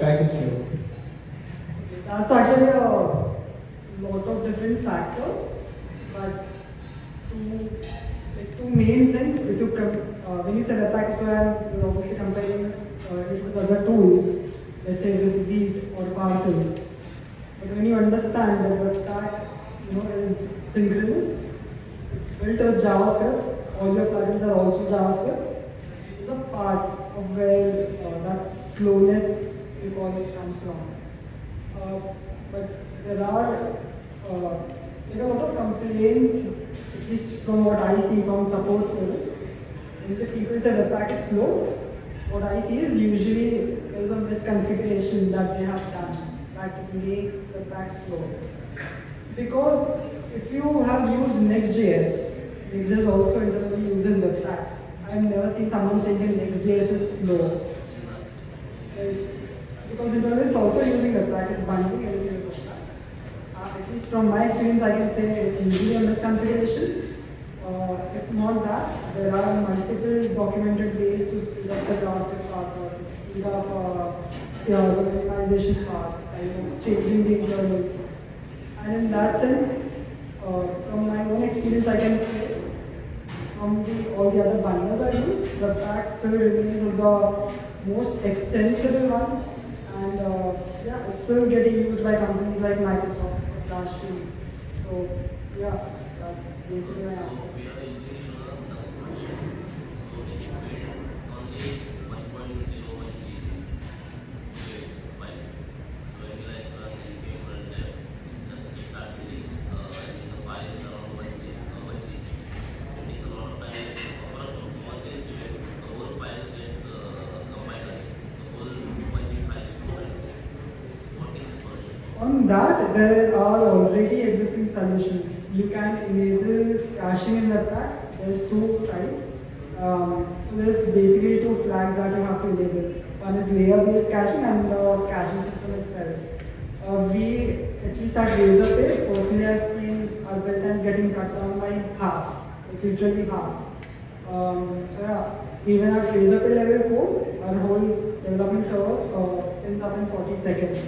webpack is slow? That's actually a lot of different factors, but two main things. If you when you say webpack is slow, and you're obviously comparing it with other tools, let's say with Weave or Parcel. But when you understand that webpack, is synchronous, it's built with JavaScript. All your plugins are also JavaScript. It's a part of where that slowness, you call it, comes from. But there are a lot of complaints, at least from what I see from support forums. When the people say webpack is slow, what I see is usually there's a misconfiguration that they have done that makes webpack slow. Because if you have used Next.js also internally uses webpack. I've never seen someone saying that Next.js is slow. Right? Because internally it's also using webpack, it's binding everything with webpack. At least from my experience, I can say it's usually a misconfiguration. If not that, there are multiple documented ways to speed up the JavaScript parsers, speed up the minimization parts, changing the internals. And in that sense, from my own experience, I can say from all the other binders I use, webpack still remains as the most extensible one. And it's still getting used by companies like Microsoft or Dashlane. So that's basically my answer. On that, there are already existing solutions. You can enable caching in webpack. There's two types. So there's basically two flags that you have to enable. One is layer-based caching and the caching system itself. We, at least at Razorpay, personally I've seen our build times getting cut down by half, like literally half. Even at Razorpay level code, our whole development service spins up in 40 seconds.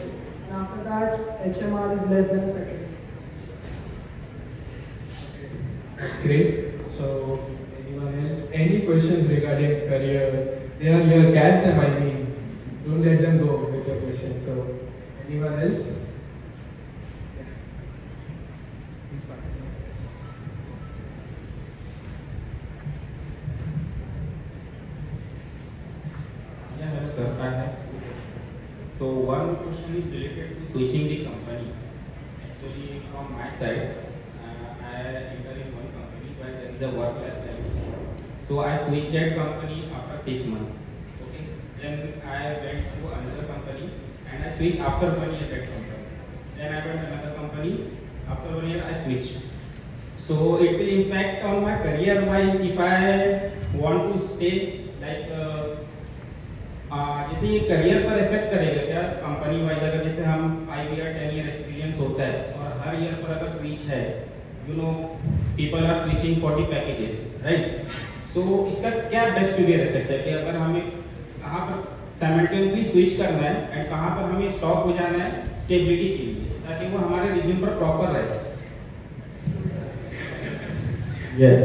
After that, HMR is less than a second. That's great. So, anyone else? Any questions regarding career? They are here, catch them, I mean. Don't let them go with your questions. So, anyone else? Yeah, hello sir. I have two questions. So one question is related to switching the company. Actually, from my side, I enter in one company, but there is a work-life balance. So I switched that company after 6 months. Okay. Then I went to another company, and I switched after 1 year that company. Then I went to another company. After 1 year, I switched. So it will impact on my career-wise if I want to stay like. जैसे ये career पर effect करेगा क्या company wise, अगर जैसे हम 5 year 10 year experience होता है और हर ईयर पर अगर स्विच है, people are switching for the packages, right? So इसका क्या बेस्ट वे रह सकता है कि अगर हमें कहाँ पर साइमल्टेनियसली स्विच करना है एंड कहाँ पर हमें स्टॉप हो जाना है स्टेबिलिटी के लिए, ताकि वो हमारे रिज्यूम पर प्रॉपर रहे? Yes,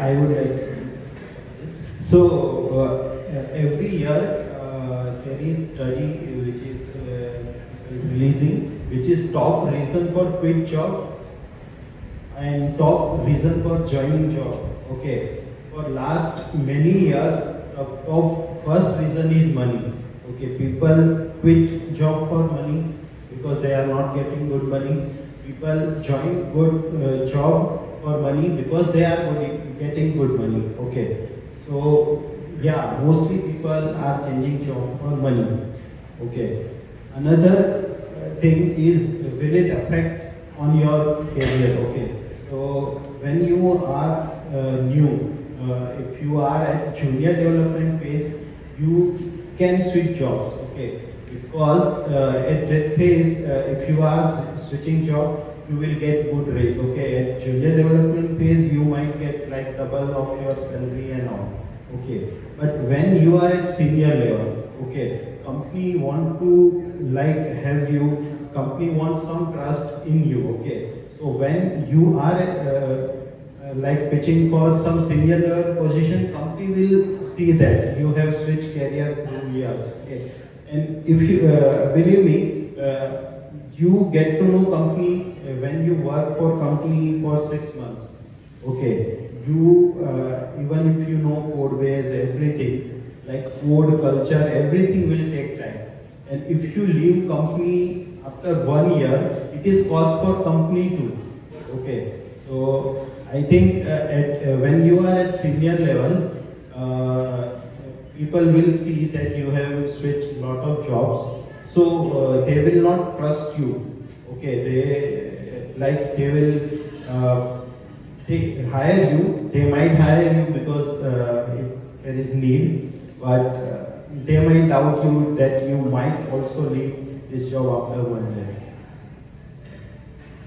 I would like. So every year there is study which is releasing, which is top reason for quit job and top reason for joining job. Okay, for last many years, of first reason is money. Okay, people quit job for money because they are not getting good money. People join good job for money because they are getting good money. Okay, so yeah, mostly people are changing job for money. Okay, another thing is, will it affect on your career? Okay, so when you are new, if you are at junior development phase, you can switch jobs. Okay, because at that phase, if you are switching job, you will get good raise. Okay, at junior development phase, you might get like double of your salary and all. Okay, but when you are at senior level, okay, company want to like have you, company wants some trust in you, okay. So when you are like pitching for some senior level position, company will see that you have switched career through years, okay. And if you believe me, you get to know company when you work for company for 6 months, okay. You even if you know code base, everything like code culture, everything will take time. And if you leave company after 1 year, it is cost for company too, okay. So I think when you are at senior level, people will see that you have switched lot of jobs, so they will not trust you, okay. They will they hire you, they might hire you because if there is need, but they might doubt you that you might also leave this job after 1 year.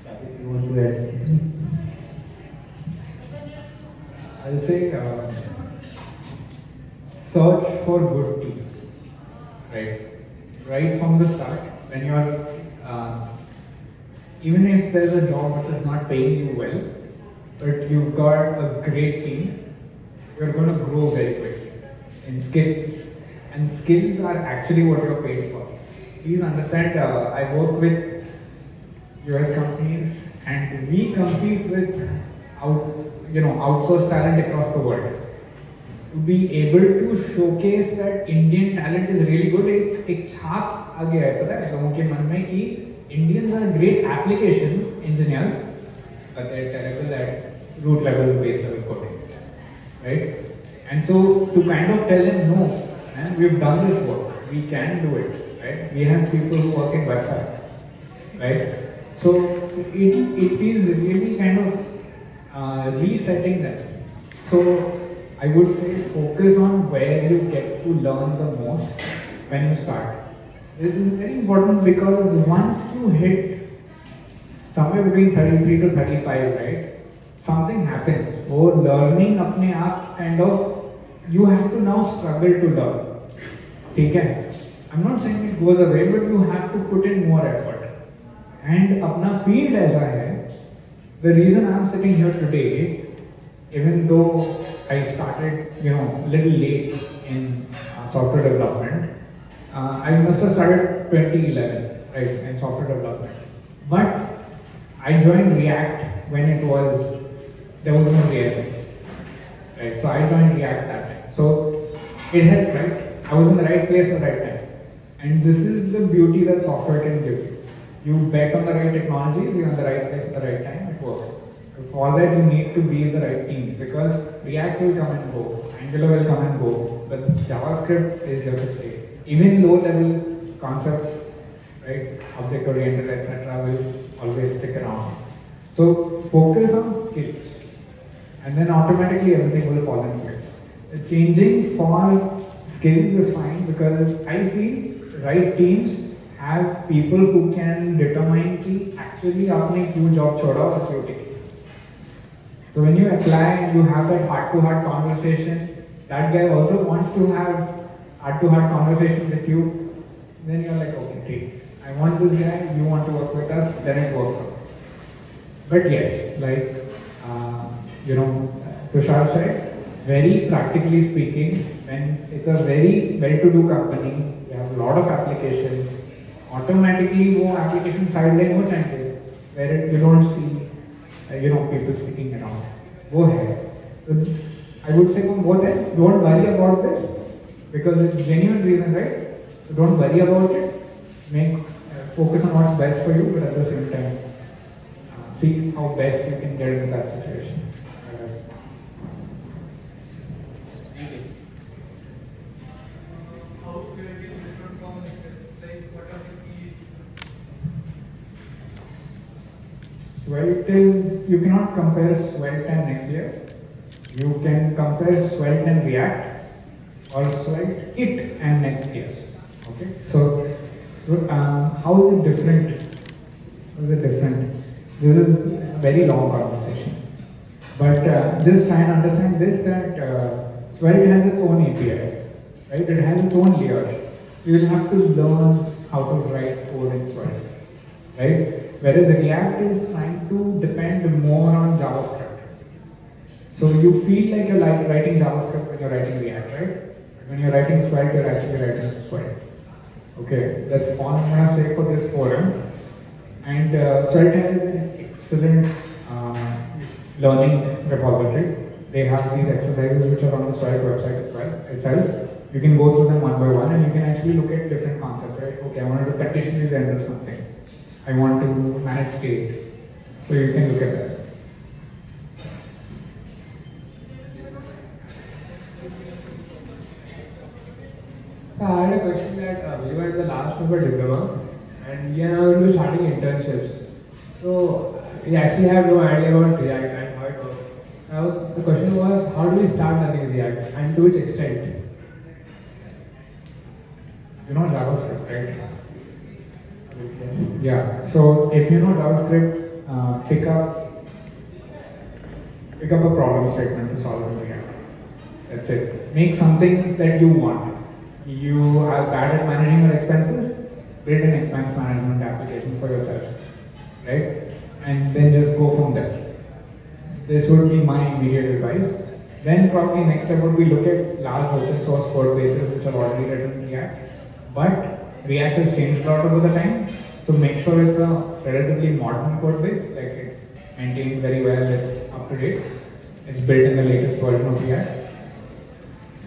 Saket, you want to add something? I'll say search for good teams, right? Right from the start, when you're even if there's a job which is not paying you well, but you've got a great team, you're going to grow very quickly in skills, and skills are actually what you're paid for. Please understand, I work with US companies and we compete with outsourced talent across the world. To be able to showcase that Indian talent is really good, एक छाप आ गया है पता है लोगों के मन में कि Indians are great application engineers, but they're terrible at root level, base level coding, right? And so to kind of tell them, no, man, we've done this work, we can do it, right? We have people who work in Wi-Fi, right? So it is really kind of resetting them. So I would say focus on where you get to learn the most when you start. This is very important because once you hit somewhere between 33 to 35, right, something happens. वो learning अपने आप kind of, you have to now struggle to learn. ठीक है? I'm not saying it goes away, but you have to put in more effort. And अपना field ऐसा है, the reason I'm sitting here today, even though I started, a little late in software development, I must have started 2011, right, in software development. But I joined React when there was no JSX, right? So I joined React that time. So it helped, right? I was in the right place at the right time. And this is the beauty that software can give you. You bet on the right technologies, you're in the right place at the right time, it works. For that, you need to be in the right teams because React will come and go, Angular will come and go, but JavaScript is here to stay. Even low-level concepts, right, object-oriented, etc., will always stick around. So focus on skills, and then automatically everything will fall in place. Changing for skills is fine because I feel right teams have people who can determine कि actually आपने क्यों job छोड़ा और क्यों टिके. So when you apply and you have that heart-to-heart conversation, that guy also wants to have heart-to-heart conversation with you, then you're like, okay, great. I want this guy, you want to work with us, then it works out. But yes, like, Tushar said, very practically speaking, when it's a very well-to-do company, you have a lot of applications, automatically वो application sideline हो जाएंगे, where you don't see people sticking around. वो है. I would say from both ends, don't worry about this because it's genuine reason, right? So don't worry about it. Focus on what's best for you, but at the same time, see how best you can get into that situation. Thank you. Svelte is, you cannot compare Svelte and Next.js. You can compare Svelte and React or Svelte it and Next.js. Okay, so how is it different? How is it different? This is a very long conversation, but just try and understand this that Svelte has its own API, right? It has its own layer. you'll have to learn how to write code in Svelte, right? Whereas React is trying to depend more on JavaScript. So you feel like you're writing JavaScript when you're writing React, right? When you're writing Svelte, you're actually writing Svelte. Okay, that's all I'm gonna say for this forum. And Svelte has an excellent learning repository. They have these exercises which are on the Svelte website itself. You can go through them one by one and you can actually look at different concepts, right? Okay, I wanted to conditionally render something. I want to manage state. So you can look at that. I had a question that we were at the last of our diploma and we are now going to be starting internships. So we actually have no idea about React and how it works. The question was, how do we start learning React and to which extent? You know JavaScript, right? Yes. Yeah. So if you know JavaScript, pick up a problem statement to solve in React. That's it. Make something that you want. You are bad at managing your expenses, build an expense management application for yourself, right? And then just go from there. This would be my immediate advice. Then probably next step would be look at large open source code bases which are already written in React. But React has changed a lot over the time, so make sure it's a relatively modern code base, like it's maintained very well, it's up to date, it's built in the latest version of React.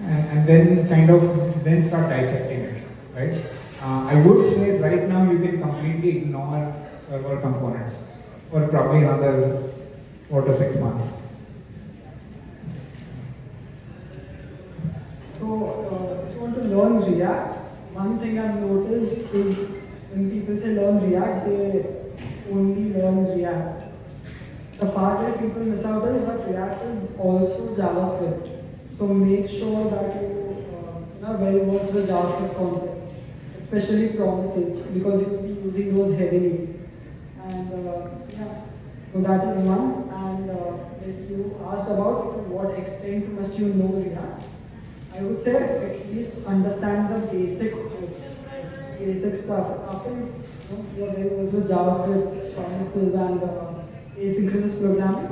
And then kind of then start dissecting it, right? I would say right now you can completely ignore server components for probably another 4 to 6 months. So, if you want to learn React, one thing I've noticed is when people say learn React, they only learn React. The part that people miss out is that React is also JavaScript. So make sure that you are well versed with JavaScript concepts, especially promises, because you will be using those heavily. And yeah, so that is one. And when you asked about to what extent must you know React, I would say at least understand the basic hooks, basic stuff. After you are very versed with JavaScript promises and asynchronous programming,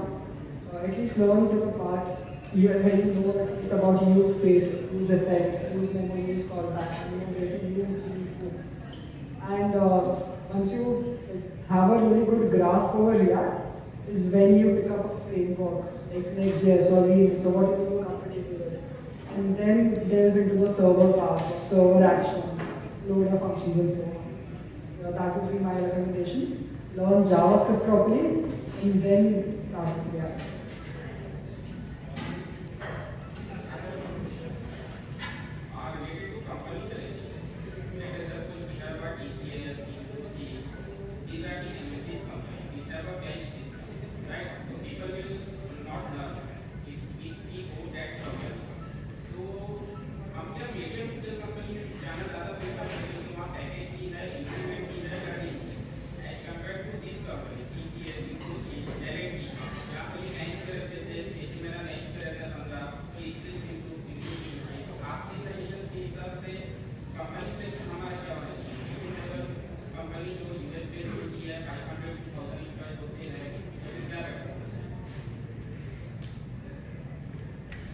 at least learn to the part you already know at least about use state, use effect, use memo, use callback, you know where to use these hooks. And once you have a really good grasp over React, is when you pick up a framework like Next.js or Remix or whatever you're comfortable with, and then delve into the server parts, like server actions, loader functions, and so on. That would be my recommendation. Learn JavaScript properly, and then start with React.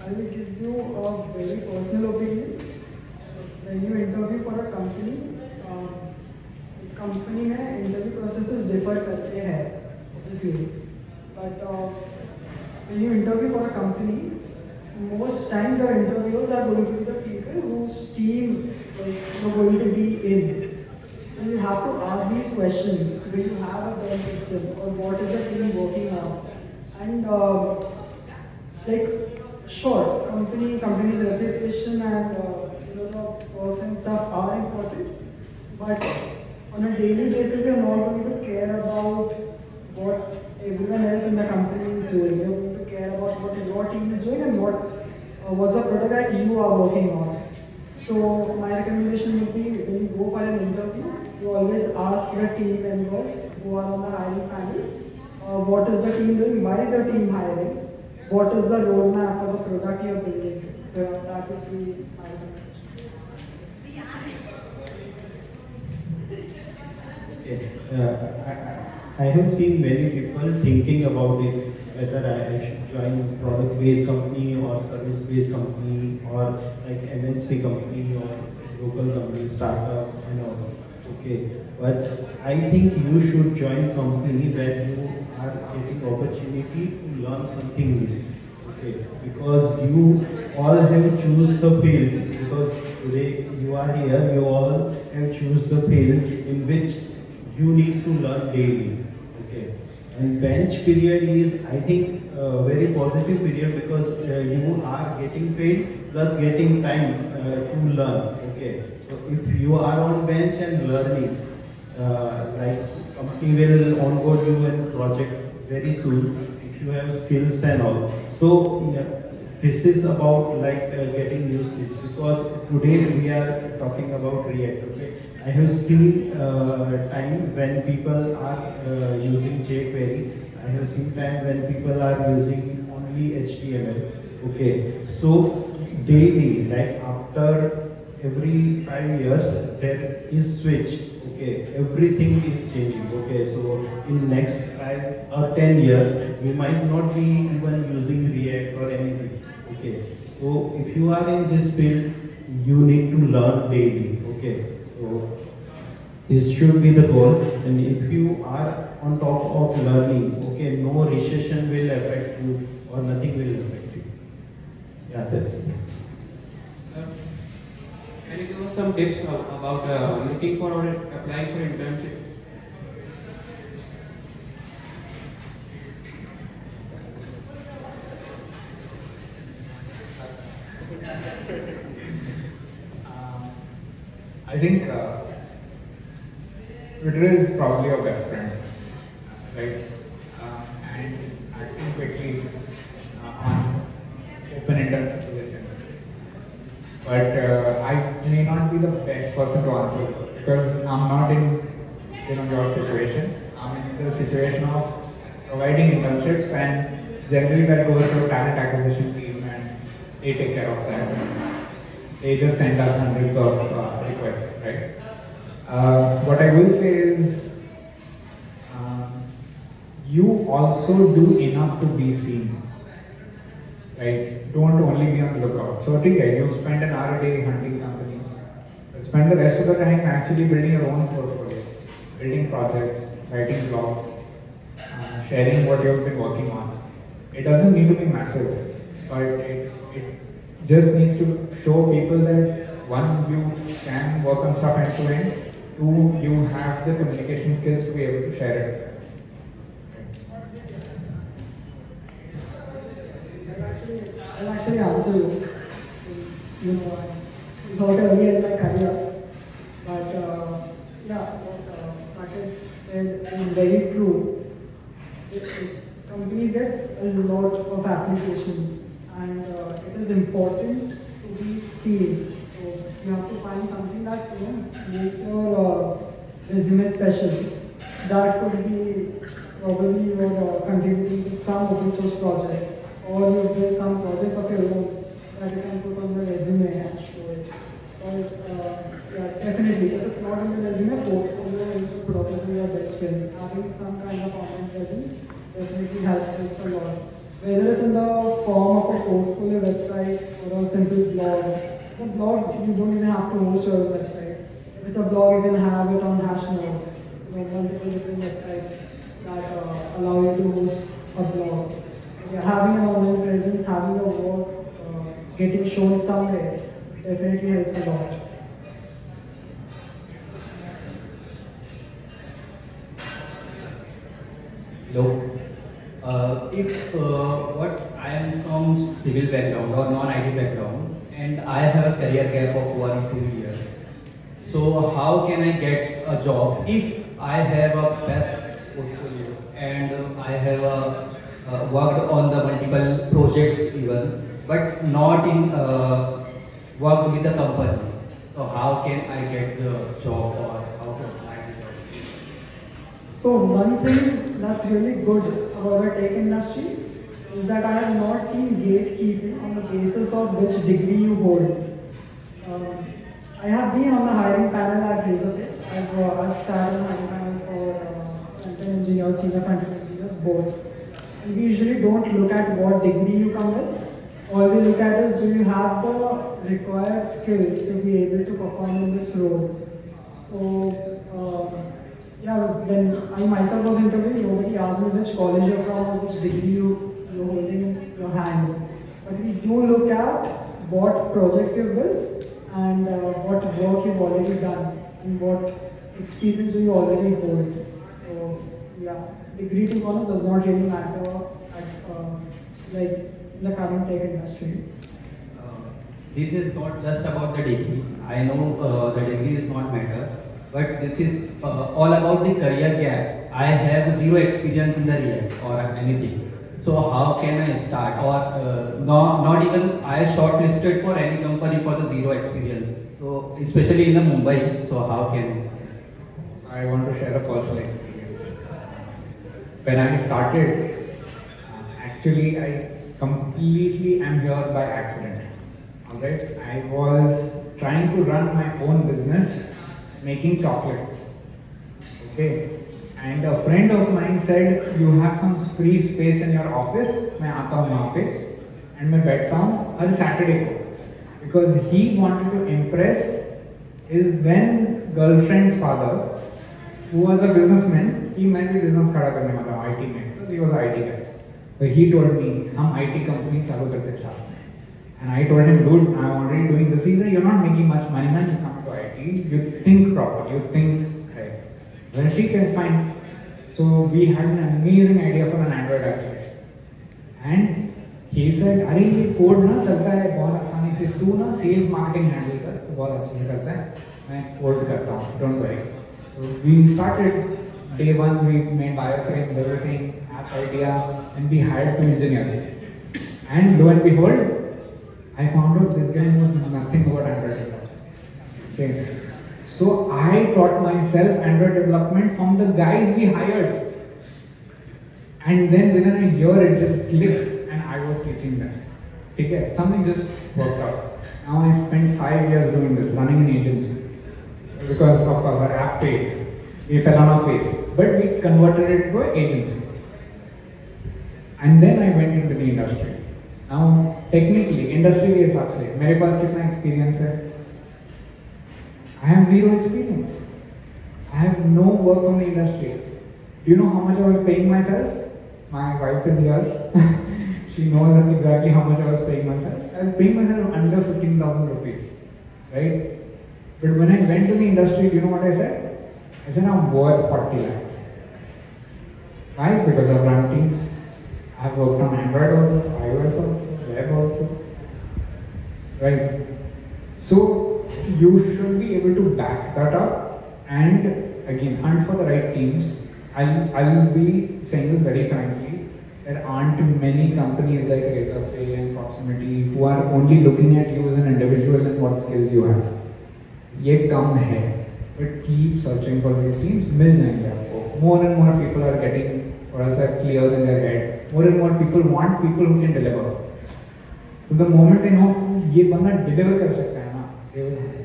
I will give you a very personal opinion. When you interview for a company में interview processes differ करते हैं, obviously. But when you interview for a company, most times your interviewers are going to be the people whose team you're going to be in. So you have to ask these questions. Do you have a BEM system, or what is the team working on? And sure, company's reputation and the works and stuff are important, but on a daily basis, you're not going to care about what everyone else in the company is doing. You're going to care about what your team is doing and what's the product that you are working on. So my recommendation would be, when you go for an interview, you always ask the team members who are on the hiring panel, what is the team doing, why is your team hiring, what is the roadmap for the product you're building. So that would be my recommendation. I have seen many people thinking about it, whether I should join product-based company or service-based company or like MNC company or local company, startup, and all. Okay, but I think you should join company where you are getting opportunity to learn something new. Okay, because you all have choose the field, because today you are here, you all have choose the field in which you need to learn daily. Okay, and bench period is, I think, a very positive period because you are getting paid plus getting time to learn. Okay, so if you are on bench and learning, like company will onboard you in project very soon if you have skills and all. So this is about like getting new skills, because today we are talking about React. Okay, I have seen time when people are using jQuery. I have seen time when people are using only HTML. Okay, so daily, like after every 5 years, there is switch. Okay, everything is changing. Okay, so in next 5 or 10 years, we might not be even using React or anything. Okay, so if you are in this field, you need to learn daily. Okay, so this should be the goal. And if you are on top of learning, okay, no recession will affect you or nothing will affect you. Yeah, that's it. Can you give us some tips about looking for or applying for internship? I think Twitter is probably your best friend, right? And acting quickly on open internship positions. But I may not be the best person to answer this because I'm not in your situation. I'm in the situation of providing internships, and generally that goes to a talent acquisition team, and they take care of that. They just send us hundreds of requests, right? What I will say is, you also do enough to be seen, right? Don't only be on the lookout. So, okay, you spend an hour a day hunting companies, but spend the rest of the time actually building your own portfolio, building projects, writing blogs, sharing what you've been working on. It doesn't need to be massive, but it just needs to show people that one, you can work on stuff end to end, two, you have the communication skills to be able to share it. I'll actually answer you. Since, I thought earlier in my career, but yeah, what Saket said is very true. Companies get a lot of applications, and it is important to be seen. So you have to find something that makes your resume special. That could be probably you're contributing to some open source project, or you build some projects of your own that you can put on the resume and show it. But yeah, definitely, if it's not in the resume, portfolio is probably your best friend. Having some kind of online presence definitely helps a lot. Whether it's in the form of a portfolio website or a simple blog. The blog, you don't even have to host your website. If it's a blog, you can have it on Hashnode. Multiple different websites that allow you to host a blog. Yeah, having an online presence, having your work, getting shown somewhere, definitely helps a lot. Hello. If what I am from civil background or non-IT background, and I have a career gap of 1 or 2 years. So how can I get a job if I have a best portfolio and I have worked on the multiple projects even, but not in work with the company? So how can I get the job or how to apply the job? So one thing that's really good about the tech industry is that I have not seen gatekeeping on the basis of which degree you hold. I have been on the hiring panel at Razorpay. I've sat on the hiring panel for front-end engineers, senior front-end engineers, both. And we usually don't look at what degree you come with. All we look at is, do you have the required skills to be able to perform in this role? So, yeah, when I myself was interviewed, nobody asked me which college you're from or which degree you're holding in your hand. But we do look at what projects you've built and what work you've already done and what experience do you already hold. So, yeah, degree to be honest does not really matter at, like in the current tech industry. This is not just about the degree. I know the degree is not matter, but this is all about the career gap. I have zero experience in the React or anything. So how can I start? Or not even I shortlisted for any company for the zero experience. So especially in the Mumbai. So how can I want to share a personal experience. When I started, actually I completely am here by accident. Alright, I was trying to run my own business, making chocolates. Okay, and a friend of mine said, "You have some free space in your office. मैं आता हूँ वहाँ पे and मैं बैठता हूँ हर Saturday को." Because he wanted to impress his then girlfriend's father, who was a businessman. He might be business खड़ा करने वाला हूँ IT में, because he was an IT guy. But he told me, हम IT company चालू करते हैं साथ में. And I told him, dude, I'm already doing this. He said, you're not making much money, man. You come to IT, you think proper, you think right. Well, she can find. So we had an amazing idea for an Android application. And he said, अरे ये code ना चलता है बहुत आसानी से, तू ना सेल्स मार्केटिंग हैंडल कर, तू बहुत अच्छे से करता है, मैं कोड करता हूँ, don't worry. So we started day one, we made wireframes, everything, app idea, and we hired 2 engineers. And lo and behold, I found out this guy knows nothing about Android development. Okay. So I taught myself Android development from the guys we hired. And then within a year it just clicked and I was teaching them. Okay. Something just worked out. Now I spent 5 years doing this, running an agency. Because of course our app failed. We fell on our face. But we converted it to an agency. And then I went into the industry. Now technically industry के हिसाब से मेरे पास कितना experience है? I have zero experience. I have no work on the industry. Do you know how much I was paying myself? My wife is here. She knows exactly how much I was paying myself. I was paying myself under 15,000 rupees, right? But when I went to the industry, do you know what I said? I said I'm worth 40 lakhs. Why? Because I've run teams. I've worked on Android also, iOS also, web also, right? So you should be able to back that up and again hunt for the right teams. I'll be saying this very frankly. There aren't many companies like Razorpay and Proximity who are only looking at you as an individual and what skills you have. ये कम है, but keep searching for these teams. मिल जाएंगे आपको. More and more people are getting थोड़ा सा clear in their head. More and more people want people who can deliver. So the moment they know ये बंदा deliver कर सकता है ना, they will hire.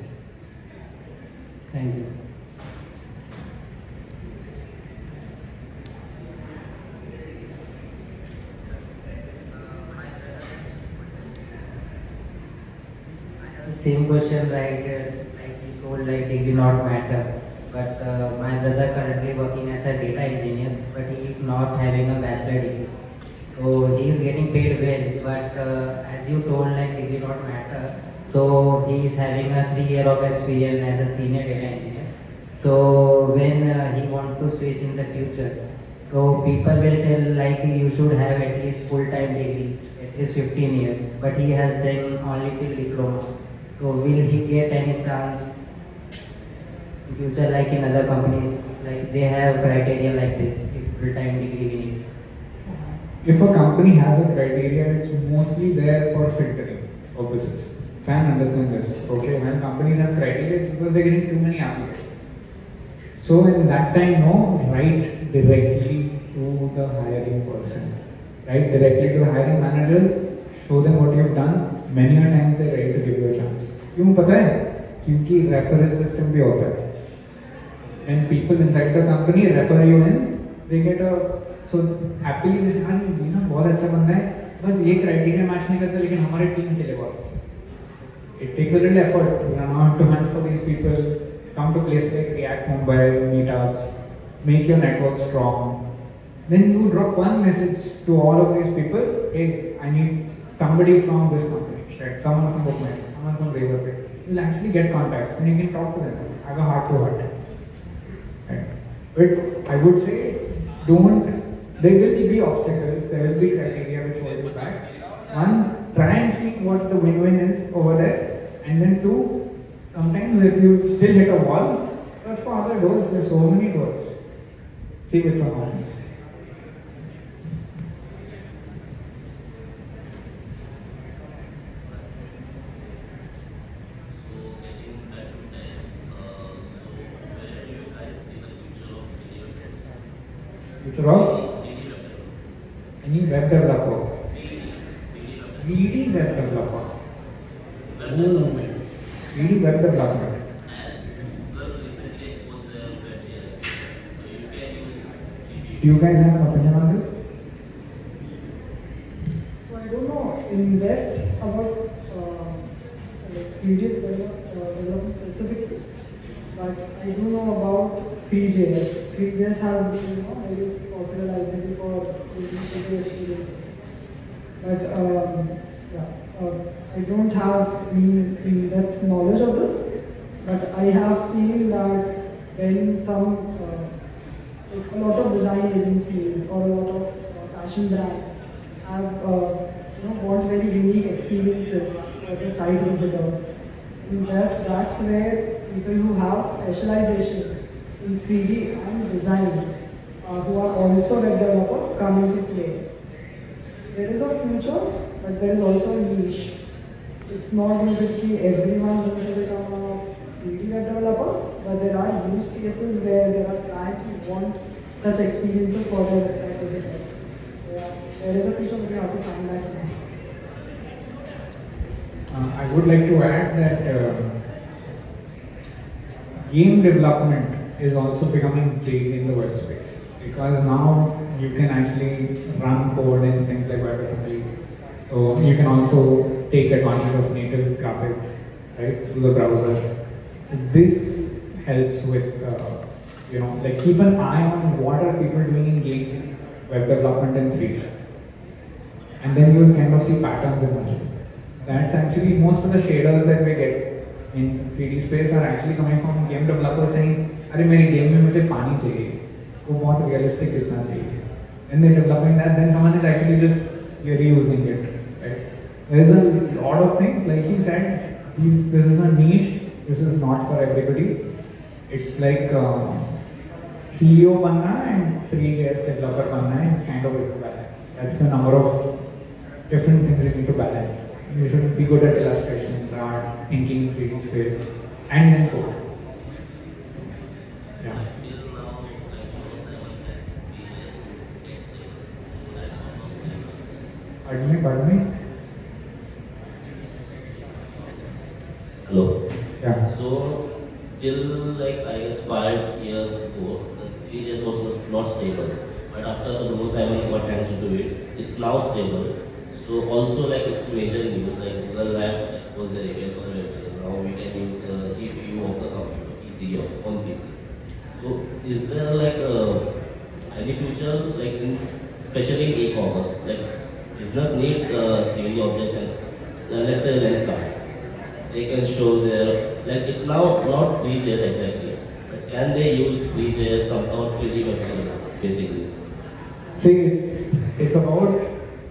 Thank you. Same question, right? Like you told, like degree not matter. But my brother currently working as a data engineer, but he is not having a bachelor degree. So he is getting paid well, but as you told, like degree not matter. So he is having a 3 year of experience as a senior data engineer. So when he want to switch in the future, so people will tell like you should have at least full-time degree, at least 15 years. But he has done only till diploma. So will he get any chance in future, like in other companies, like they have criteria like this, if full-time degree we need? If a company has a criteria, it's mostly there for filtering purposes. Try and understand this. Okay, when companies have criteria, it's because they're getting too many applications. So in that time, no, write directly to the hiring person. Write directly to the hiring managers. Show them what you've done. Many a times they're ready to give you a chance. क्यों पता है? क्योंकि reference system भी होता है. When people inside the company refer you in, they get a so happily they say हाँ ये ना बहुत अच्छा बंदा है बस ये क्राइटेरिया मैच नहीं करता लेकिन हमारे टीम के लिए बहुत अच्छा है. It takes a little effort, you know, to hunt for these people, come to places like React Mumbai, meetups, make your network strong. Then you drop one message to all of these people, hey, I need somebody from this company, right? Someone from Bookmap, someone from Razorpay. You'll actually get contacts and you can talk to them, have a heart to heart. Right? But I would say, there will be obstacles, there will be criteria which hold you back. One, try and see what the win-win is over there. And then two, sometimes if you still hit a wall, search for other doors, there's so many doors. See which one opens. Future of any web developer. 3D web developer. Oh, 3D web development. Do you guys have an opinion on this? So I don't know in depth about PDF development specifically, but I do know about 3JS. 3JS has been very popular library for building experiences. But I don't have any in-depth knowledge of this, but I have seen that when some like a lot of design agencies or a lot of fashion brands have want very unique experiences for the site visitors. And that's where people who have specialization in 3D and design, who are also web developers, come into play. There is a future, but there is also a niche. It's not going to be everyone going to become a 3D web developer, but there are use cases where there are clients who want such experiences for their website visitors. So yeah, there is a future, but we have to find that. I would like to add that game development is also becoming big in the workspace because now you can actually run code in things like WebAssembly. So you can also take advantage of native graphics, right, through the browser. This helps with, like keep an eye on what are people doing in games, web development in 3D. And then you will kind of see patterns emerging. That's actually most of the shaders that we get in 3D space are actually coming from game developers saying, अरे मेरे game में मुझे पानी चाहिए, वो बहुत realistic दिखना चाहिए. When they're developing that, then someone is actually just reusing it. Right? There's a lot of things, like he said, this is a niche, this is not for everybody. It's like CEO banna and 3JS developer banna is kind of equivalent. That's the number of different things you need to balance. You should be good at illustrations, art, thinking 3D space, and then code. Yeah. Pardon me? Hello. Yeah. So, till like I guess 5 years ago, the 3GS was not stable. But after the Google Simon got hands into it, it's now stable. So also like it's major news, like Google Lab exposed their APIs on the website. Now we can use the GPU of the computer, PC or on PC. So is there like any future, like in, especially in e-commerce, like business needs 3D objects and let's say lens card. They can show their, like it's now not 3JS exactly, but can they use 3JS somehow 3D website basically? See, it's about,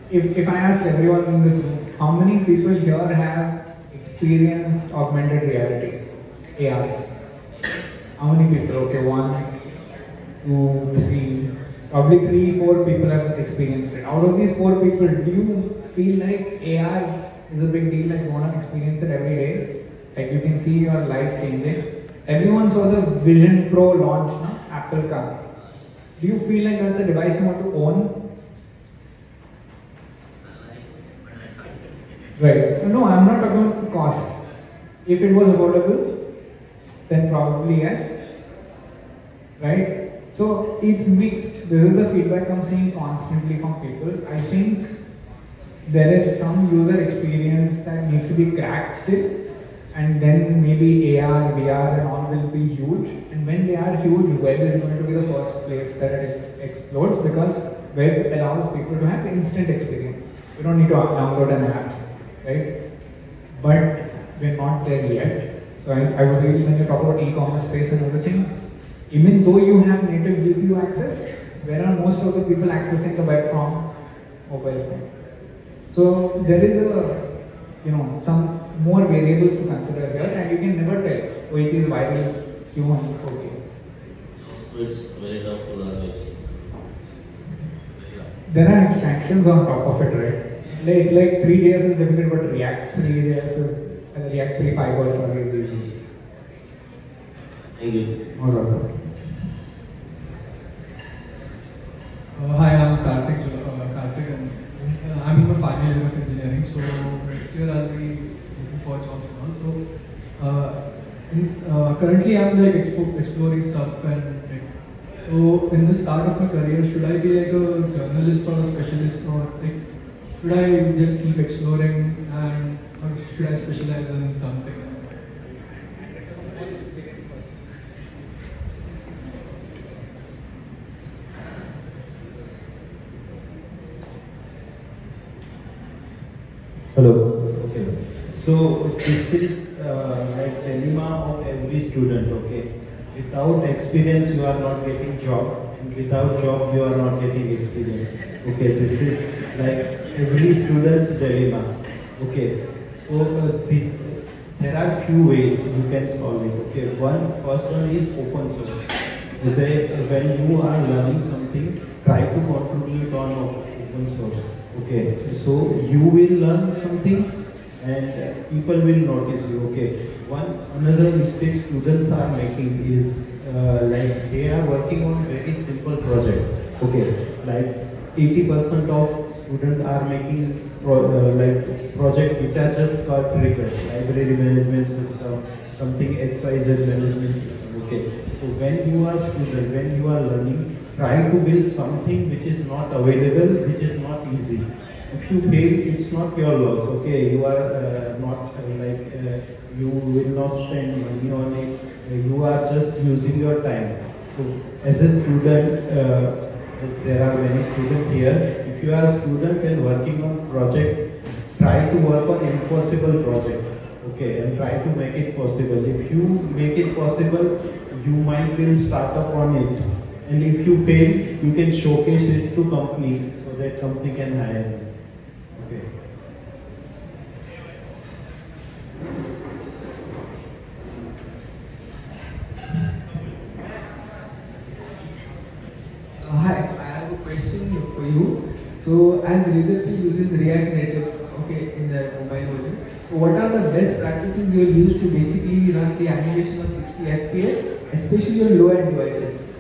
if I ask everyone in this room, how many people here have experienced augmented reality, AR? How many people? Okay, 1, 2, 3, probably 3, 4 people have experienced it. Out of these 4 people, do you feel like AR is a big deal, like you want to experience it every day? Like you can see your life changing. Everyone saw the Vision Pro launch, no? Apple car. Do you feel like that's a device you want to own? Right. No, I'm not talking about cost. If it was affordable, then probably yes. Right? So it's mixed. This is the feedback I'm seeing constantly from people. I think there is some user experience that needs to be cracked still, and then maybe AR, VR, and all will be huge. And when they are huge, web is going to be the first place that it explodes, because web allows people to have instant experience. You don't need to download an app, right? But we're not there yet. So I would really, when you talk about e-commerce space and everything, even though you have native GPU access, where are most of the people accessing the web from mobile phone? So there is some more variables to consider here, and you can never tell which is viral human coding. So it's very tough to learn actually. There are extractions on top of it, right? It's like 3JS is difficult, but React 3JS is React 3 5 sorry is easy. Thank you. Most welcome. Hi, I'm Karthik, and I'm in my final year of engineering. So next year I'll be looking for jobs and all. So currently I'm like exploring stuff and like, so in the start of my career, should I be like a journalist or a specialist, or like should I just keep exploring, and or should I specialize in something? Hello. Okay. So this is like dilemma of every student. Okay. Without experience, you are not getting job, and without job, you are not getting experience. Okay. This is like every student's dilemma. Okay. So there are few ways you can solve it. Okay. First one is open source. They say when you are learning something, try to contribute on open source. Okay, so you will learn something and people will notice you. Okay, another mistake students are making is like they are working on very simple project. Okay, like 80% of students are making project which are just cut request, library management system, something XYZ management system. Okay, so when you are student, when you are learning, try to build something which is not available, which is not easy. If you fail, it's not your loss. Okay, you are not you will not spend money on it. You are just using your time. So, as a student, as there are many students here. If you are a student and working on project, try to work on impossible project. Okay, and try to make it possible. If you make it possible, you might build startup on it. And if you fail, you can showcase it to company so that company can hire you. Okay. Hi, I have a question for you. So, as Razorpay uses React Native, okay, in the mobile version, so what are the best practices you will use to basically run the animation on 60 FPS, especially on low-end devices?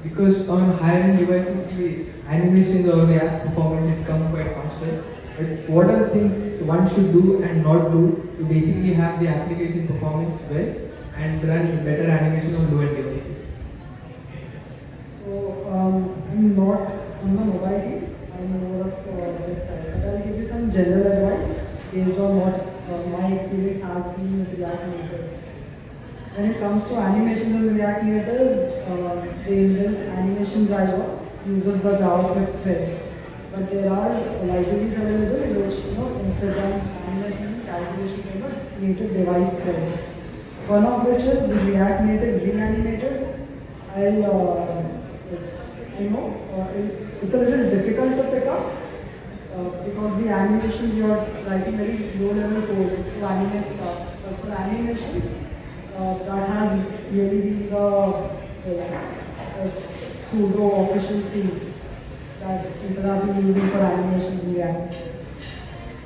Because on higher-end devices, the animations or the app performance, it comes quite faster. But what are the things one should do and not do to basically have the application performance well and run better animation on low-end devices? So I'm not on the mobile team, I'm more of website. But I'll give you some general advice based on what my experience has been with React Native. When it comes to animation in React Native, the inbuilt animation driver uses the JavaScript thread. But there are libraries available in which Instagram animation calculation in a native device thread. One of which is React Native Reanimated. It's a little difficult to pick up because the animations you are writing very low level code to animate stuff. But for animations, that has really been the pseudo official thing that people have been using for animations in React.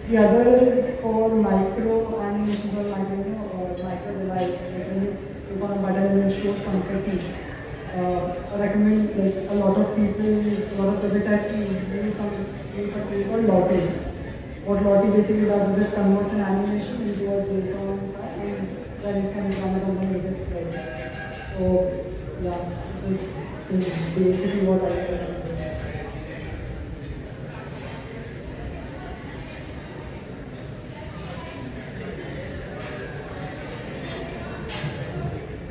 The other is for micro animations or micro delights. Like when you click on a button and it shows confetti. I recommend a lot of people, a lot of projects I see use a tool called Lottie. What Lottie basically does is it converts an animation into a JSON file and then it can run it on the native thread. So yeah, this is basically what I do.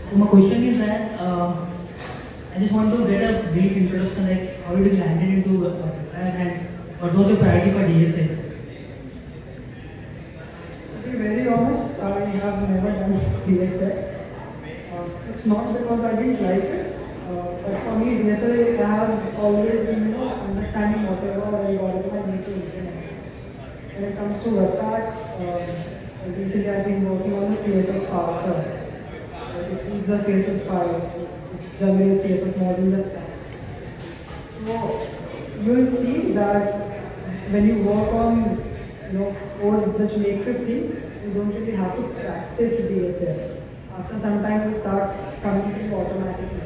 So my question is that I just want to get a brief introduction, like how did you landed into and what was your priority for DSA? To be very honest, I have never done DSA. It's not because I didn't like it, but for me DSA has always been, understanding whatever algorithm I need to implement. When it comes to Webpack, recently I've been working on the CSS parser. It reads the CSS file, it generates CSS models and stuff. So you will see that when you work on code which makes you think, you don't really have to practice DSA. After some time, it will start coming to you automatically.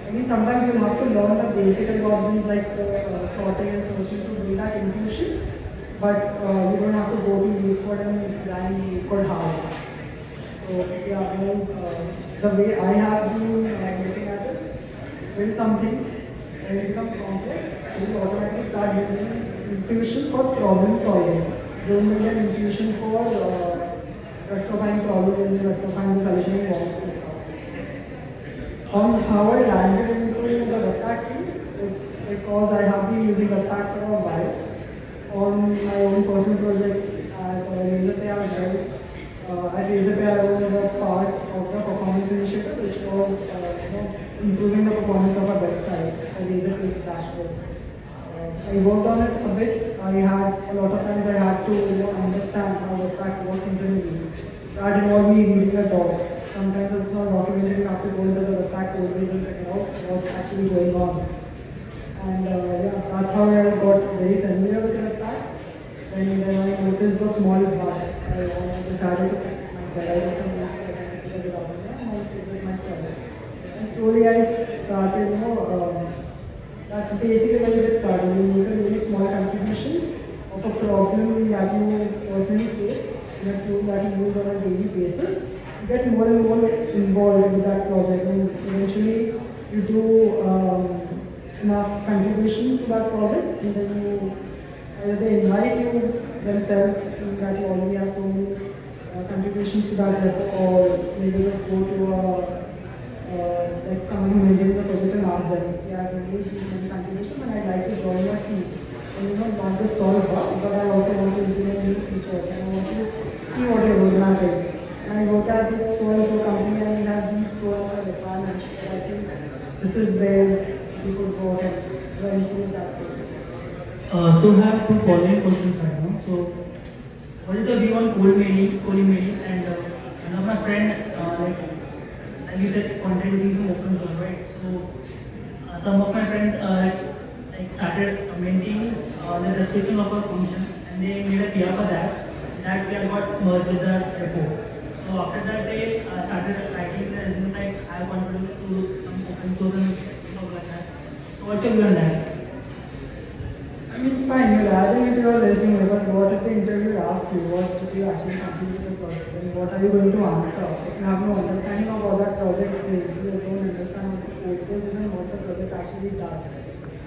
I mean, sometimes you'll have to learn the basic algorithms like sorting and searching to build that intuition, but you don't have to go to LeetCode and learn LeetCode hard. So, yeah, the way I have been looking at this, build something, when it becomes complex, you will automatically start building intuition for problem solving. Don't build an intuition for rectifying problem and rectifying the solution you want to make out. On how I landed into the Webpack team, it's because I have been using Webpack for a while on my own personal projects at Razorpay as well. At Razorpay, I was a part of the performance initiative, which was improving the performance of our websites, the Razorpay's dashboard. I worked on it a bit. I had a lot of times I had to understand how Webpack works internally. That involved me reading the docs. Sometimes it's not documented, you have to go into the Webpack code base and figure out what's actually going on. And that's how I got very familiar with Webpack. And then I noticed a small bug. I decided to fix it myself. I got some notes and I figured it out. And I fixed it myself. And slowly I started, that's basically when you get started. You make a really small contribution of a problem that you personally face in a tool that you use on a daily basis. You get more and more involved with that project, and eventually you do enough contributions to that project, and then either they invite you themselves, seeing that you already have so many contributions to that repo, or maybe just go to like someone who maintains the project and ask them, see, I've made these many contributions and I'd like to join your team. And not just solve bugs, but I also want to implement new features and I want to see what your roadmap is. And I work at this so-and-so company and we have these so-and-so requirements. So I think this is where we could work and improve that. So I have two following questions right now. So what is your view on cold mailing? And one of my friend, like you said, contributing to open source, right? So some of my friends started maintaining the description of a function and they made a PR for that. That PR got merged with the repo. So after that they started writing the resume like I contributed to some open source and stuff like that. So what's your view on that? I mean, fine, you're adding it to your resume, but what if the interviewer asks you what did you actually complete with the project, and what are you going to answer? If you have no understanding of what that project is, you don't understand what the code base is and what the project actually does.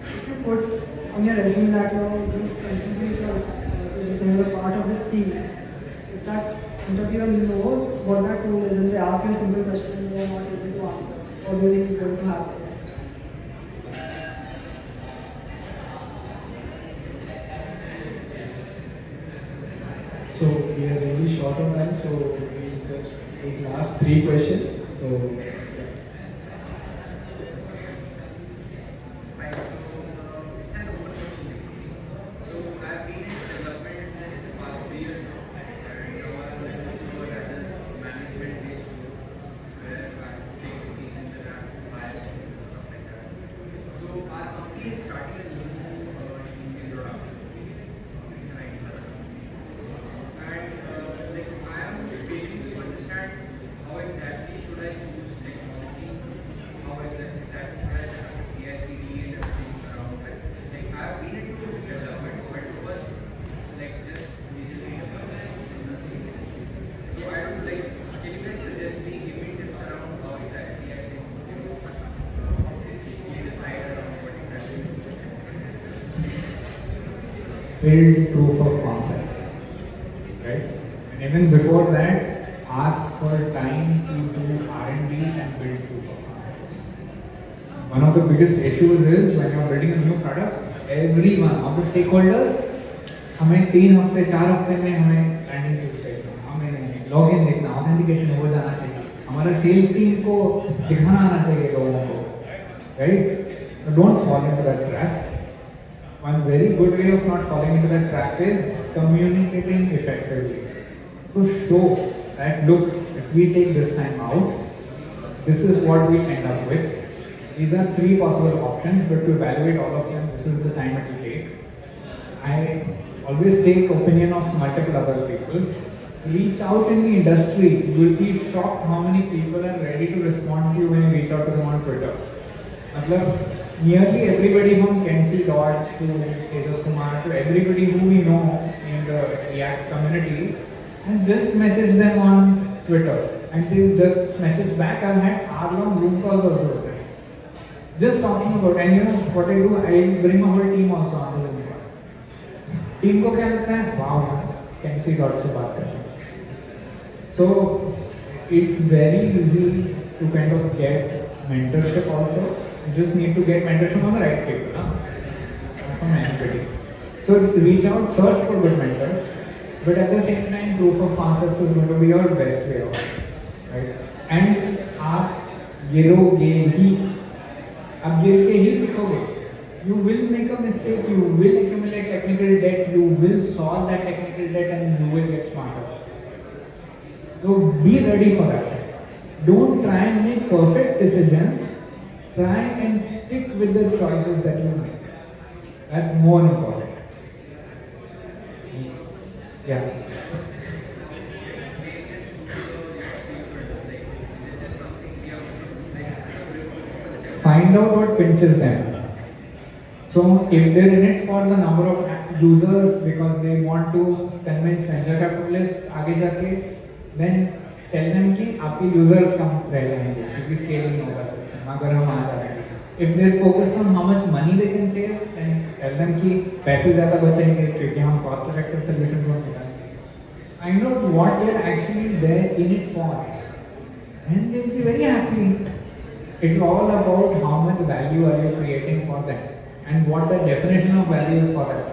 If you put on your resume that you've contributed to this and you're part of this team, if that interviewer knows what that tool is and they ask you a simple question and they are not able to answer, what do you think is going to happen? So we are really short on time, so we just take last 3 questions. So How exactly should I choose technology? build proof of concepts, right? And even before that, ask for time to do R&D and build proof of concepts. One of the biggest issues is when you're building a new product, everyone of the stakeholders, हमें 3 हफ्ते 4 हफ्ते में हमें landing page देखना, हमें login देखना, authentication हो जाना चाहिए, हमारा सेल्स टीम को दिखाना आना चाहिए लोगों को, right? So don't fall into that trap. One very good way of not falling into that trap is communicating effectively. So show that, look, if we take this time out, this is what we end up with. These are 3 possible options, but to evaluate all of them, this is the time it will take. I always take opinion of multiple other people. Reach out in the industry. You will be shocked how many people are ready to respond to you when you reach out to them on Twitter. मतलब nearly everybody from Kenzie Dodge to Tejas Kumar to everybody who we know in the React community, and just message them on Twitter, and they just message back. I've had hour-long Zoom calls also with them, just talking about. And you know what I do? I bring my whole team also on the Zoom call. Team को क्या लगता है? Wow, Kenzie Dodge से बात कर रहे हैं. So it's very easy to kind of get mentorship also. You just need to get mentorship on the right people, not from anybody. So reach out, search for good mentors, but at the same time, proof of concepts is going to be your best way out, right? And आप गिरोगे ही, आप गिर के ही सीखोगे. You will make a mistake, you will accumulate technical debt, you will solve that technical debt, and you will get smarter. So be ready for that. Don't try and make perfect decisions. Try and stick with the choices that you make. That's more important. Yeah. Find out what pinches them. So if they're in it for the number of users because they want to convince venture capitalists आगे जाके, then tell them कि आपके users कम रह जाएंगे क्योंकि scale नहीं होगा system अगर हम आ जाएंगे. If they're focused on how much money they can save, then tell them कि पैसे ज़्यादा बचेंगे क्योंकि हम cost effective solution को निकालेंगे. Find out what they're actually there in it for, and they'll be very happy. It's all about how much value are you creating for them and what the definition of value is for them.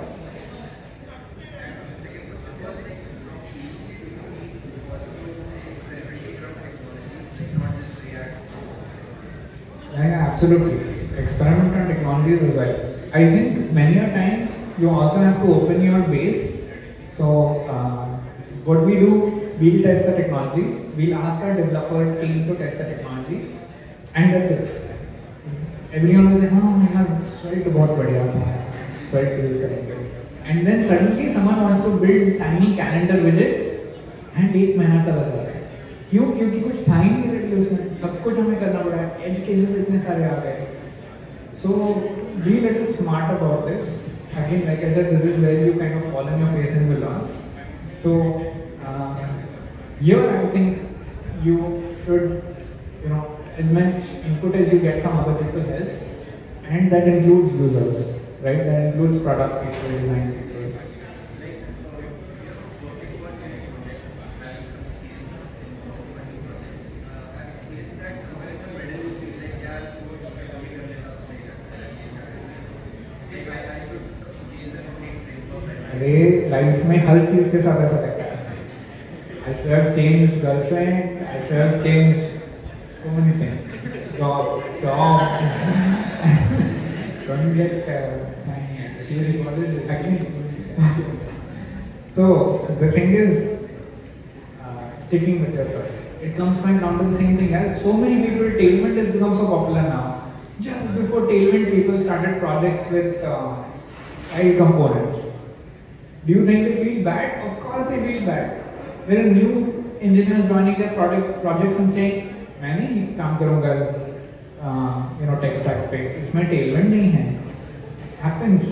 Yeah, absolutely. Experiment on technologies as well. I think many a times you also have to open your base. So what we do, we'll test the technology. We'll ask our developer team to test the technology, and that's it. Everyone will say, "Oh my God, Svelte बहुत बढ़िया था, Svelte use करेंगे." And then suddenly someone wants to build tiny calendar widget, and 1 महीना चला जाता है. क्यों? क्योंकि कुछ था ही नहीं रेडी उसमें. सब कुछ हमें करना पड़ा है. Edge cases इतने सारे आ गए. So be little smart about this. Again, like I said, this is where you kind of fall on your face and will learn. So here I think you should, as much input as you get from other people helps, and that includes users, right? That includes product people, design people. अरे life में हर चीज के साथ ऐसा लगता है. I should have changed girlfriend. I should have changed so many things. Job. Don't get she recorded it again. So the thing is, sticking with your choice. It comes back down to the same thing. So many people, Tailwind has become so popular now. Just before Tailwind, people started projects with AI components. Do you think they feel bad? Of course they feel bad. There are new engineers joining their projects and saying, मैं नहीं काम करूँगा इस tech stack पे, इसमें Tailwind नहीं है. Happens,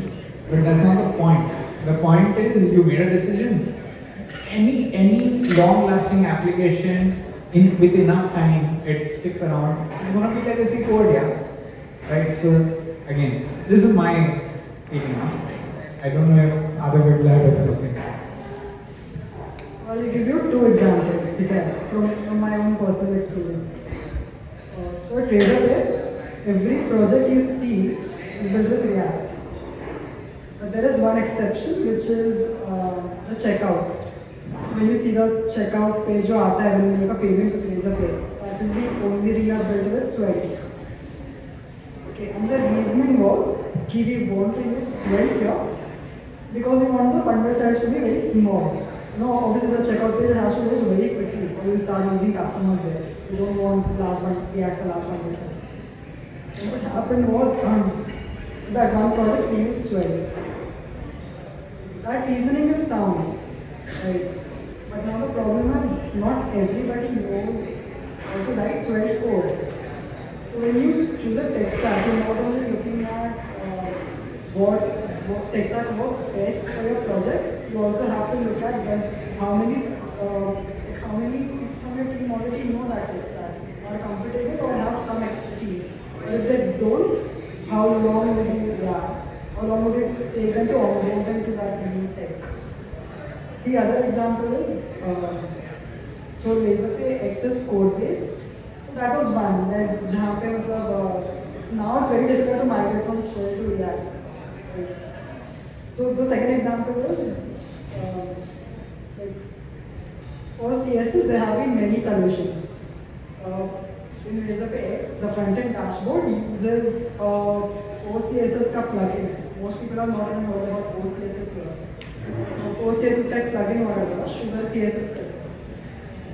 but that's not the point. The point is you made a decision. Any long-lasting application with enough time, it sticks around. It's gonna be legacy code, yeah, right? So again, this is my opinion. I don't know if other people have different opinions. I'll give you two examples from my own personal experience. So at Razorpay, every project you see is built with React. But there is one exception, which is the checkout. When you see the checkout page जो आता है when you make a payment with Razorpay, that is the only thing that's built with Svelte. Okay, and the reasoning was that we want to use Svelte here because we want the bundle size to be very small. Obviously the checkout page has to go very quickly, or you start losing customers there. You don't want large one, React a large bundle size. And what happened was that one product we used Svelte. That reasoning is sound, right? But now the problem is not everybody knows how to write Svelte code. So when you choose a tech stack, you're not only looking at what tech stack works best for your project, you also have to look at how many from your team already know that tech stack, are comfortable or have some expertise. And if they don't, how long would it take them to onboard them to that new tech? The other example is so Razorpay access code base. So that was one. Now it's very difficult to migrate from Svelte to React. Right? So the second example is for CSS there have been many solutions. In Razorpay X, the front-end dashboard uses OCSS ka plugin. Most people are not even aware about OCSS here. So OCSS का plugin होगा Sugar CSS का.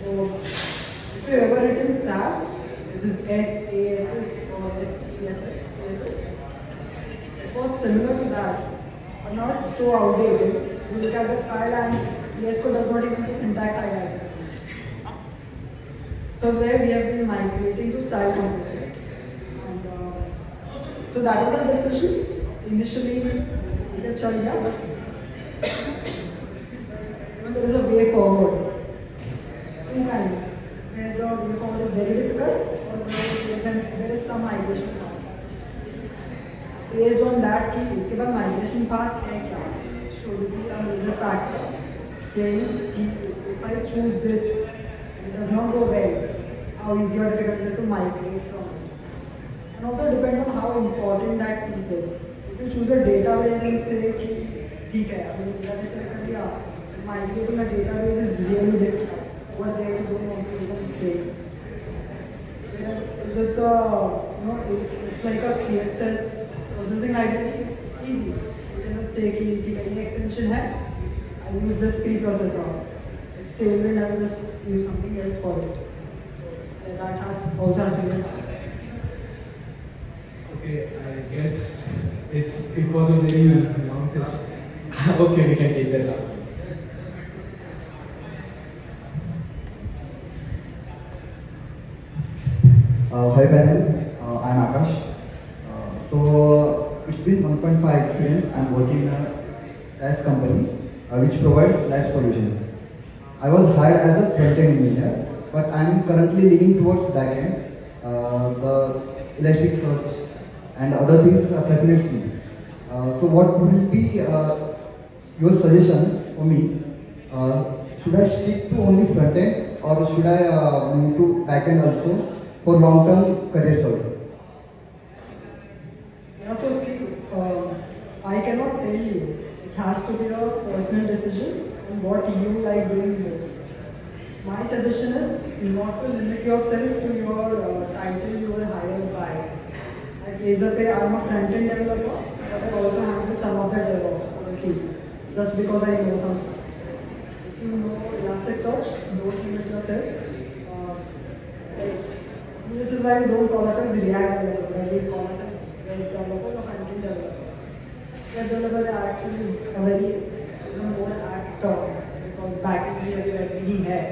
So if you ever written SAS, this is SASS or SCSS, CSS. It was similar to that, but now it's so outdated. You look at the file and VS Code does not even do syntax highlight. So there we have been migrating to style components. And so that was our decision. Initially, it had chal gaya, but there is a way forward. Two kinds. Where the way forward is very difficult, or where there is some migration path. Based on that key, इसके बाद migration path है क्या? Should be a major factor. Saying if I choose this, it does not go well. How easy or difficult is it to migrate from it? And also it depends on how important that piece is. If you choose a database and say कि ठीक है, अभी database select कर दिया, migrating a database is really difficult. Over there you don't want to make a mistake. It's like a CSS processing library. It's easy. You can just say कि ये extension है, I use this preprocessor. It's stable and I will just use something else for it. So that also has to be. Okay, I guess it was a very long session. Okay, we can take that last one. Hi panel, I am Akash. So it's been 1.5 experience. I am working in a SaaS company which provides lab solutions. I was hired as a front-end engineer, but I am currently leaning towards back-end. The Elasticsearch and other things fascinates me. So what will be your suggestion for me? Should I stick to only front-end or should I move to back-end also for long-term career choice? Yeah, so see, I cannot tell you. It has to be a personal decision on what you like doing most. My suggestion is not to limit yourself to your title you were hired by. At Razorpay, I am a front-end developer, but I also handle some of the DevOps for the team, just because I know some stuff. If you know Elasticsearch, don't limit yourself. Which is why we don't call ourselves React developers, right? We call ourselves web developers or front-end developers. Web developer actually is a more apt term because back-end we already have.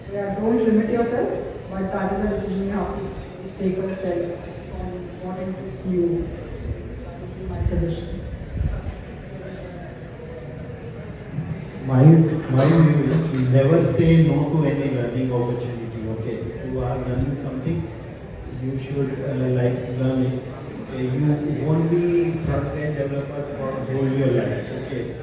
So yeah, don't limit yourself, but that is a decision you have to just take for yourself on what interests you. That would be my suggestion. My view is never say no to any learning opportunity. Okay, you are learning something, you should learn it. Okay, you won't be front-end developer for whole your life. Okay,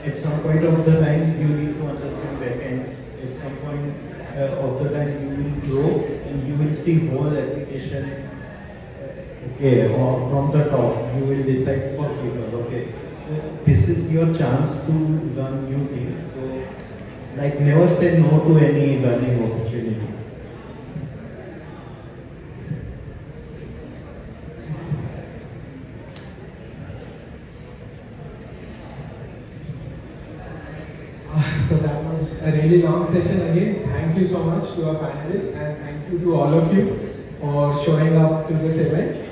at some point of the time you need to understand back-end. At some point of the time you will grow and you will see whole application. Okay, or from the top you will decide for people. Okay, so this is your chance to learn new things. So, like, never say no to any learning opportunity. So that was a really long session again. Thank you so much to our panelists and thank you to all of you for showing up to this event.